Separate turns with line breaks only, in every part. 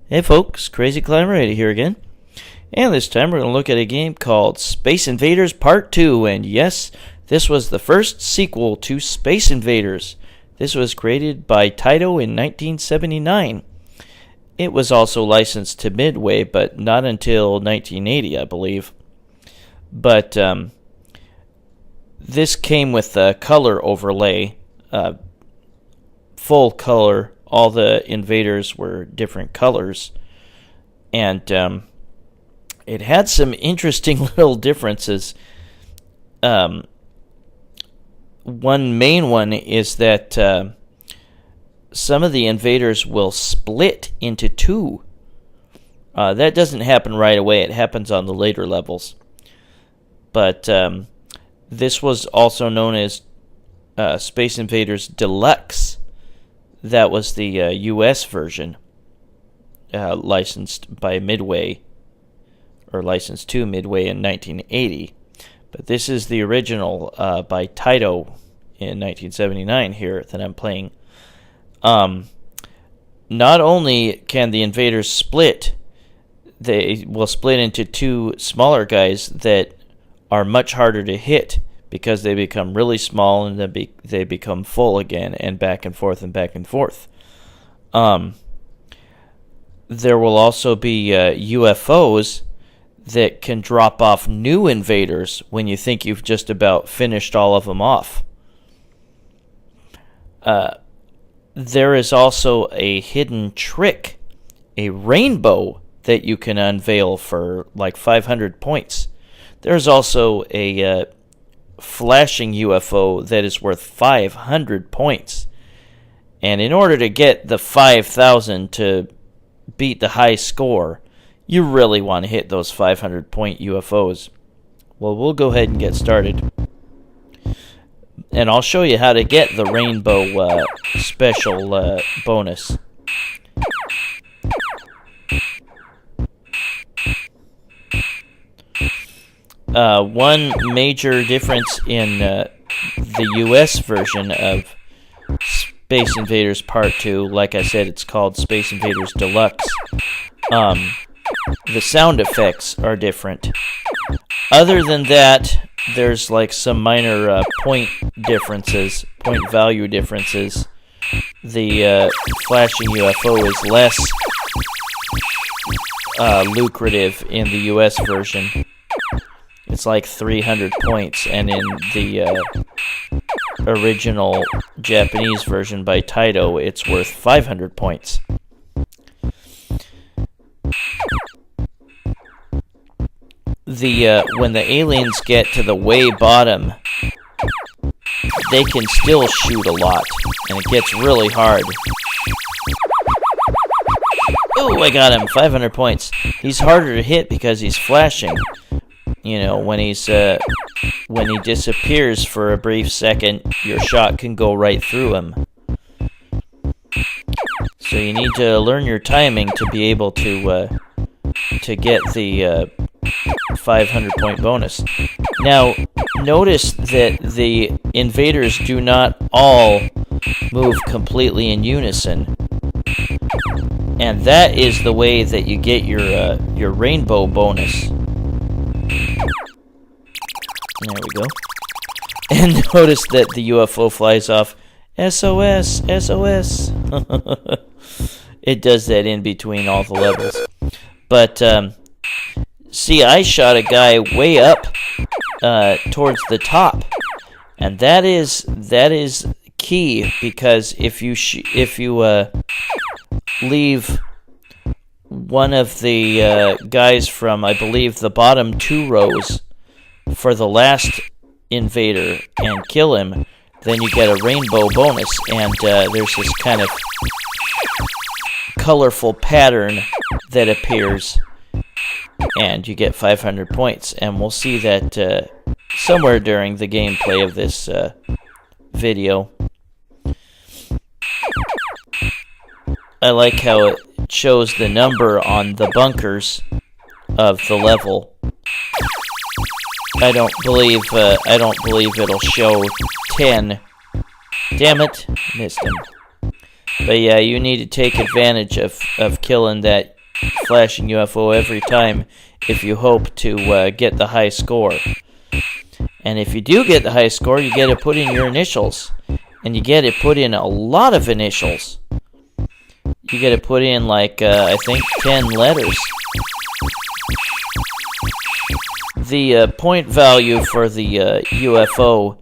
Hey folks, Crazy Climber 80 here again. And this time we're going to look at a game called Space Invaders Part 2. And yes, this was the first sequel to Space Invaders. This was created by Taito in 1979. It was also licensed to Midway, but not until 1980, I believe. But this came with a color overlay, full color. All the invaders were different colors, and it had some interesting little differences. One main one is that some of the invaders will split into two. That doesn't happen right away. It happens on the later levels. But this was also known as Space Invaders Deluxe. That was the U.S. version, licensed by Midway, or licensed to Midway in 1980. But this is the original by Taito in 1979 here that I'm playing. Not only can the invaders split, they will split into two smaller guys that are much harder to hit, because they become really small and then they become full again, and back and forth and back and forth. There will also be UFOs that can drop off new invaders when you think you've just about finished all of them off. There is also a hidden trick, a rainbow that you can unveil for like 500 points. There's also a flashing UFO that is worth 500 points. And in order to get the 5,000 to beat the high score, you really want to hit those 500 point UFOs. Well, we'll go ahead and get started. And I'll show you how to get the rainbow special bonus. One major difference in the U.S. version of Space Invaders Part 2, like I said, it's called Space Invaders Deluxe. The sound effects are different. Other than that, there's like some minor point differences, point value differences. The flashing UFO is less lucrative in the U.S. version. It's like 300 points, and in the original Japanese version by Taito, it's worth 500 points. When the aliens get to the way bottom, they can still shoot a lot, and it gets really hard. Oh, I got him! 500 points. He's harder to hit because he's flashing. You know, when he disappears for a brief second, your shot can go right through him. So you need to learn your timing to be able to get the 500 point bonus. Now, notice that the invaders do not all move completely in unison. And that is the way that you get your rainbow bonus. There we go. And notice that the UFO flies off. SOS, SOS. It does that in between all the levels. But, see, I shot a guy way up towards the top. And that is key, because if you leave one of the guys from, I believe, the bottom two rows for the last invader and kill him, then you get a rainbow bonus, and there's this kind of colorful pattern that appears, and you get 500 points. And we'll see that somewhere during the gameplay of this video. I like how it shows the number on the bunkers of the level. I don't believe it'll show 10. Damn it, missed him. But yeah, you need to take advantage of killing that flashing UFO every time if you hope to get the high score. And if you do get the high score, you get to put in your initials. And you get to put in a lot of initials. You get to put in, like, I think 10 letters. The point value for the UFO,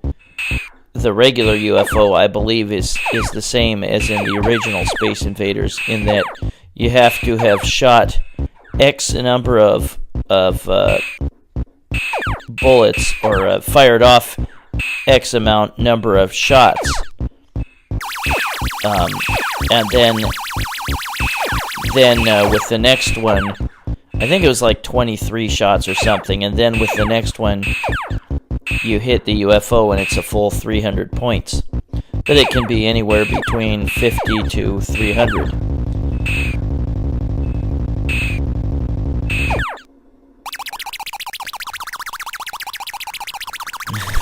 the regular UFO, I believe, is the same as in the original Space Invaders, in that you have to have shot X number of bullets, or fired off X number of shots. And then with the next one, I think it was like 23 shots or something, and then with the next one, you hit the UFO and it's a full 300 points. But it can be anywhere between 50 to 300.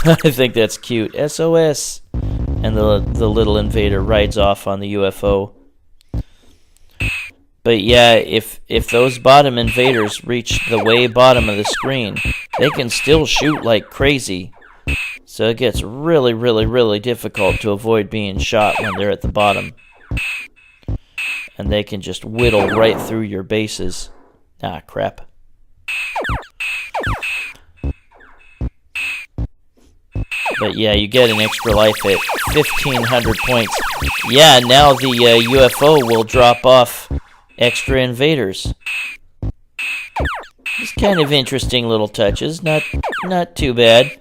I think that's cute. SOS! And the little invader rides off on the UFO. But yeah, if those bottom invaders reach the way bottom of the screen, they can still shoot like crazy. So it gets really, really, really difficult to avoid being shot when they're at the bottom. And they can just whittle right through your bases. Ah, crap. But yeah, you get an extra life at 1,500 points. Yeah, now the UFO will drop off extra invaders. It's kind of interesting little touches. Not too bad.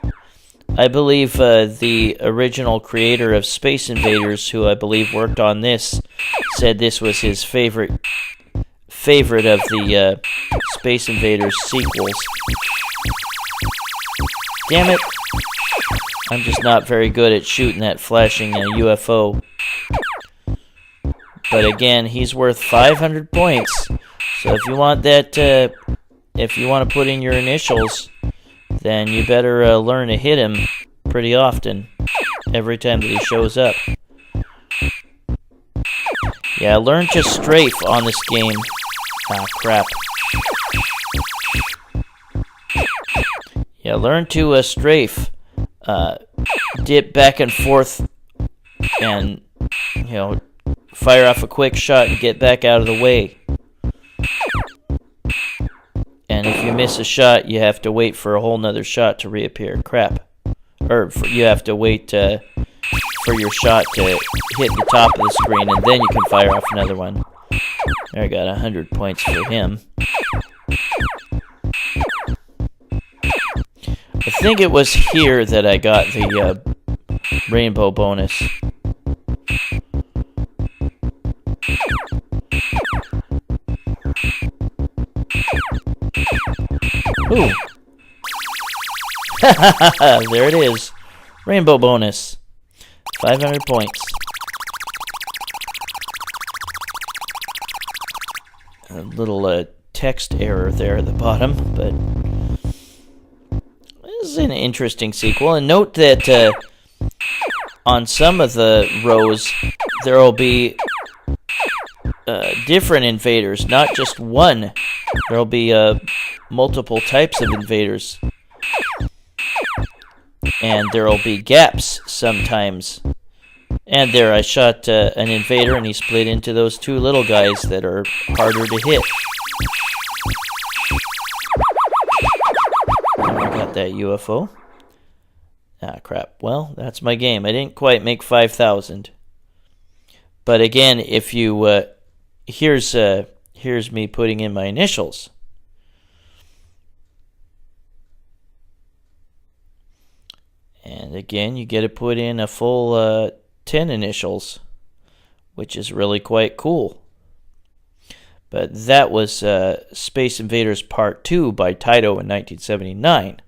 I believe the original creator of Space Invaders, who I believe worked on this, said this was his favorite of the Space Invaders sequels. Damn it! I'm just not very good at shooting that flashing UFO. But again, he's worth 500 points. So if you want that, if you want to put in your initials, then you better learn to hit him pretty often, every time that he shows up. Yeah, learn to strafe on this game. Ah, crap. Yeah, learn to strafe. Dip back and forth and, fire off a quick shot and get back out of the way. And if you miss a shot, you have to wait for a whole nother shot to reappear. Crap. You have to wait for your shot to hit the top of the screen, and then you can fire off another one. There, I got 100 points for him. I think it was here that I got the rainbow bonus. Ooh. There it is. Rainbow bonus. 500 points. A little text error there at the bottom, but this is an interesting sequel. And note that on some of the rows, there will be different invaders, not just one. There will be multiple types of invaders. And there will be gaps sometimes. And there, I shot an invader, and he split into those two little guys that are harder to hit. I got that UFO. Ah, crap. Well, that's my game. I didn't quite make 5,000. But again, if you... here's me putting in my initials. And again, you get to put in a full 10 initials, which is really quite cool. But that was Space Invaders Part 2 by Taito in 1979.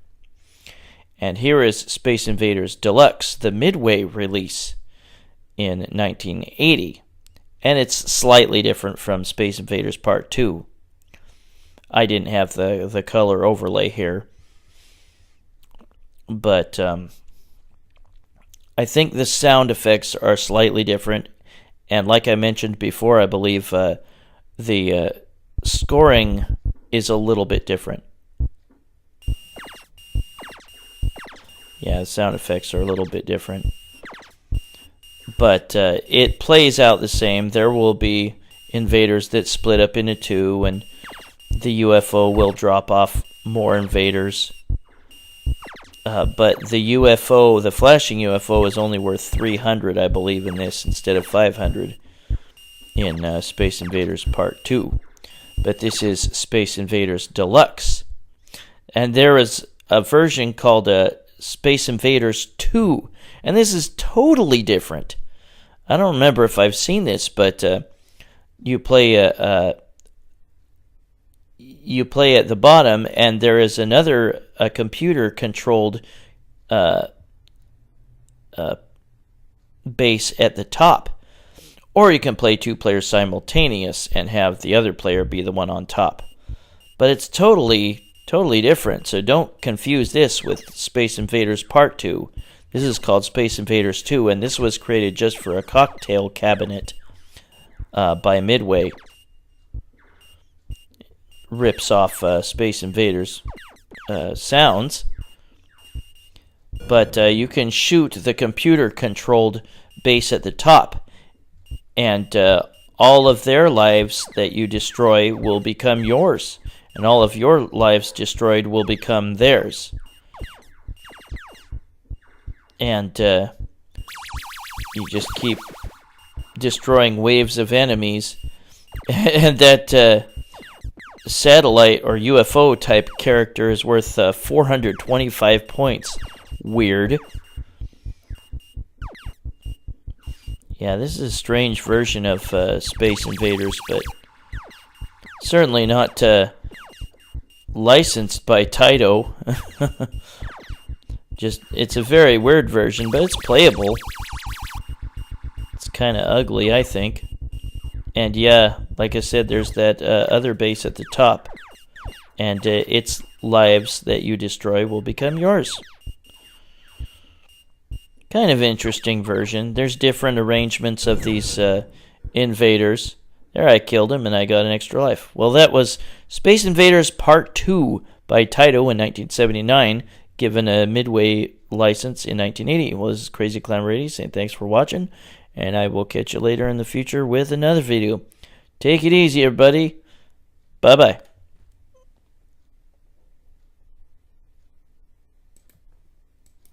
And here is Space Invaders Deluxe, the Midway release in 1980. And it's slightly different from Space Invaders Part 2. I didn't have the color overlay here. But I think the sound effects are slightly different. And like I mentioned before, I believe the scoring is a little bit different. Yeah, the sound effects are a little bit different. But it plays out the same. There will be invaders that split up into two, and the UFO will drop off more invaders. But the UFO, the flashing UFO, is only worth 300, I believe, in this, instead of 500 in Space Invaders Part 2. But this is Space Invaders Deluxe. And there is a version called Space Invaders 2. And this is totally different. I don't remember if I've seen this, but you play at the bottom, and there is another computer-controlled base at the top. Or you can play two players simultaneous and have the other player be the one on top. But it's totally different, so don't confuse this with Space Invaders Part 2. This is called Space Invaders 2, and this was created just for a cocktail cabinet by Midway. Rips off Space Invaders sounds. But you can shoot the computer-controlled base at the top, and all of their lives that you destroy will become yours, and all of your lives destroyed will become theirs. And you just keep destroying waves of enemies, and that satellite or UFO type character is worth 425 points. Weird. Yeah, this is a strange version of Space Invaders, but certainly not licensed by Taito. It's a very weird version, but it's playable. It's kind of ugly, I think. And yeah, like I said, there's that other base at the top. And its lives that you destroy will become yours. Kind of interesting version. There's different arrangements of these invaders. There, I killed him and I got an extra life. Well, that was Space Invaders Part 2 by Taito in 1979, given a Midway license in 1980. Well, this is Crazy Clown Radio saying thanks for watching, and I will catch you later in the future with another video. Take it easy, everybody. Bye-bye.